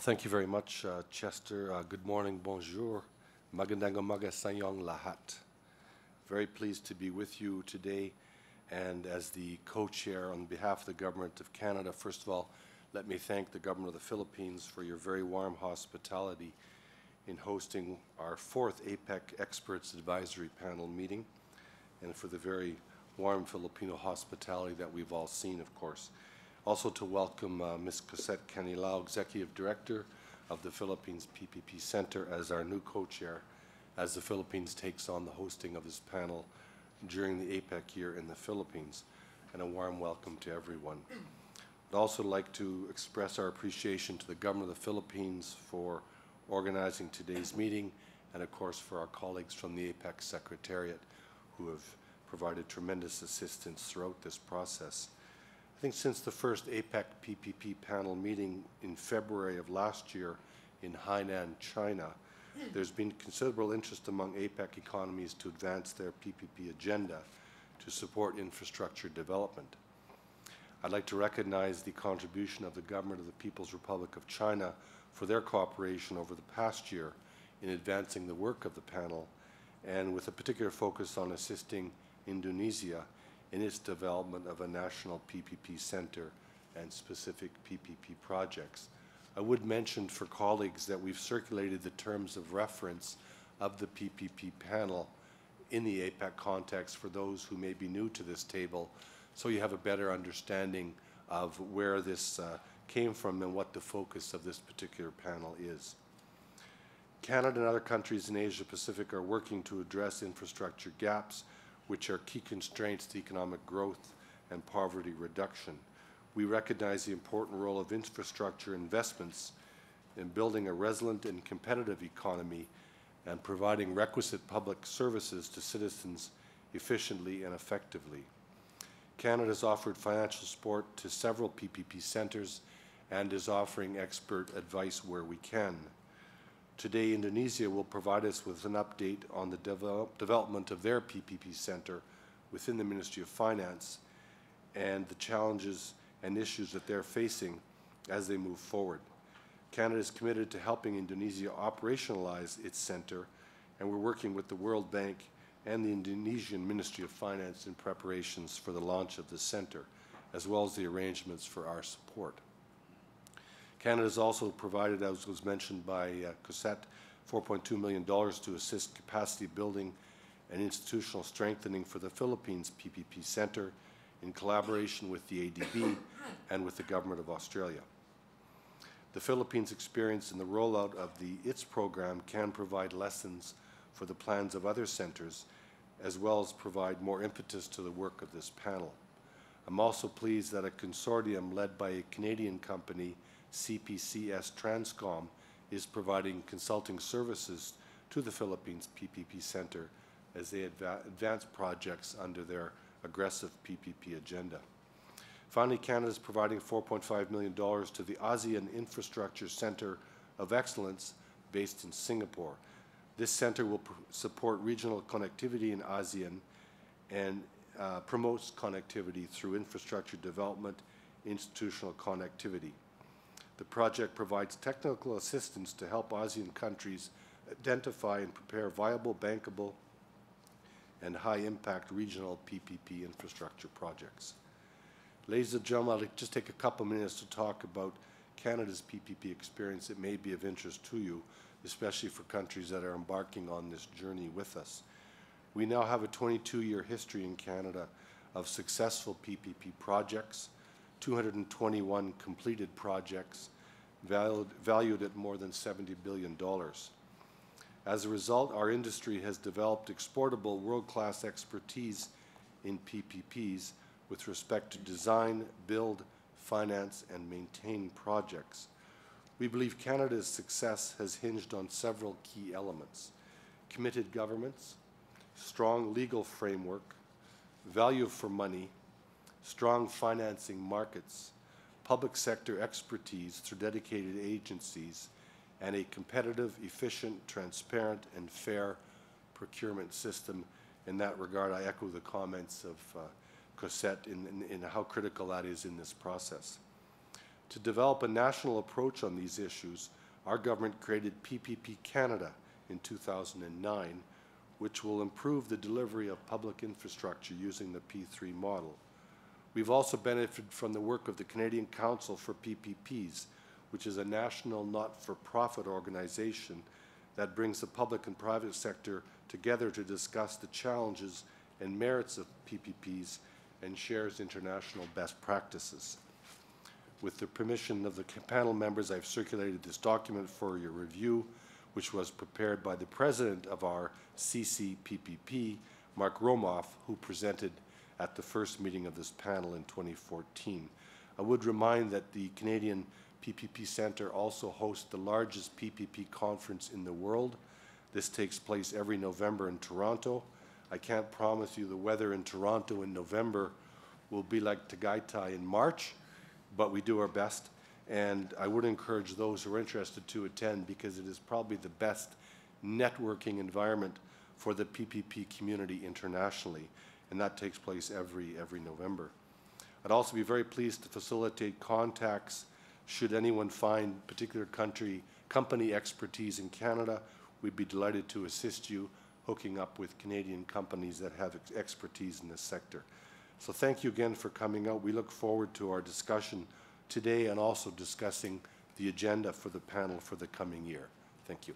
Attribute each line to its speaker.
Speaker 1: Thank you very much, Chester. Good morning, bonjour. Magandang umaga sa inyong lahat. Very pleased to be with you today. And as the co-chair on behalf of the Government of Canada, first of all, let me thank the Government of the Philippines for your very warm hospitality in hosting our fourth APEC Experts Advisory Panel meeting, and for the very warm Filipino hospitality that we've all seen, of course. Also to welcome Ms. Cosette Canilao, Executive Director of the Philippines PPP Center, as our new co-chair as the Philippines takes on the hosting of this panel during the APEC year in the Philippines. And a warm welcome to everyone. I'd also like to express our appreciation to the Government of the Philippines for organizing today's meeting, and of course for our colleagues from the APEC Secretariat who have provided tremendous assistance throughout this process. I think since the first APEC PPP panel meeting in February of last year in Hainan, China, there's been considerable interest among APEC economies to advance their PPP agenda to support infrastructure development. I'd like to recognize the contribution of the Government of the People's Republic of China for their cooperation over the past year in advancing the work of the panel, and with a particular focus on assisting Indonesia in its development of a national PPP center and specific PPP projects. I would mention for colleagues that we've circulated the terms of reference of the PPP panel in the APEC context for those who may be new to this table, so you have a better understanding of where this came from and what the focus of this particular panel is. Canada and other countries in Asia Pacific are working to address infrastructure gaps, which are key constraints to economic growth and poverty reduction. We recognize the important role of infrastructure investments in building a resilient and competitive economy and providing requisite public services to citizens efficiently and effectively. Canada has offered financial support to several PPP centers and is offering expert advice where we can. Today, Indonesia will provide us with an update on the development of their PPP center within the Ministry of Finance and the challenges and issues that they're facing as they move forward. Canada is committed to helping Indonesia operationalize its center, and we're working with the World Bank and the Indonesian Ministry of Finance in preparations for the launch of the center, as well as the arrangements for our support. Canada has also provided, as was mentioned by Cosette, $4.2 million to assist capacity building and institutional strengthening for the Philippines PPP Center in collaboration with the ADB and with the Government of Australia. The Philippines' experience in the rollout of ITS program can provide lessons for the plans of other centers, as well as provide more impetus to the work of this panel. I'm also pleased that a consortium led by a Canadian company, CPCS Transcom, is providing consulting services to the Philippines PPP Center as they advance projects under their aggressive PPP agenda. Finally, Canada is providing $4.5 million to the ASEAN Infrastructure Center of Excellence based in Singapore. This center will support regional connectivity in ASEAN and promotes connectivity through infrastructure development, institutional connectivity. The project provides technical assistance to help ASEAN countries identify and prepare viable, bankable, and high-impact regional PPP infrastructure projects. Ladies and gentlemen, I'd like to just take a couple minutes to talk about Canada's PPP experience. It may be of interest to you, especially for countries that are embarking on this journey with us. We now have a 22-year history in Canada of successful PPP projects, 221 completed projects, valued at more than $70 billion. As a result, our industry has developed exportable world-class expertise in PPPs with respect to design, build, finance, and maintain projects. We believe Canada's success has hinged on several key elements: committed governments, strong legal framework, value for money, strong financing markets, public sector expertise through dedicated agencies, and a competitive, efficient, transparent, and fair procurement system. In that regard, I echo the comments of Cosette in how critical that is in this process. To develop a national approach on these issues, our government created PPP Canada in 2009, which will improve the delivery of public infrastructure using the P3 model. We've also benefited from the work of the Canadian Council for PPPs, which is a national not-for-profit organization that brings the public and private sector together to discuss the challenges and merits of PPPs and shares international best practices. With the permission of the panel members, I've circulated this document for your review, which was prepared by the president of our CCPPP, Mark Romoff, who presented at the first meeting of this panel in 2014. I would remind that the Canadian PPP Centre also hosts the largest PPP conference in the world. This takes place every November in Toronto. I can't promise you the weather in Toronto in November will be like Tagaytay in March, but we do our best. And I would encourage those who are interested to attend because it is probably the best networking environment for the PPP community internationally, and that takes place every November. I'd also be very pleased to facilitate contacts should anyone find particular company expertise in Canada. We'd be delighted to assist you hooking up with Canadian companies that have expertise in this sector. So thank you again for coming out. We look forward to our discussion today and also discussing the agenda for the panel for the coming year. Thank you.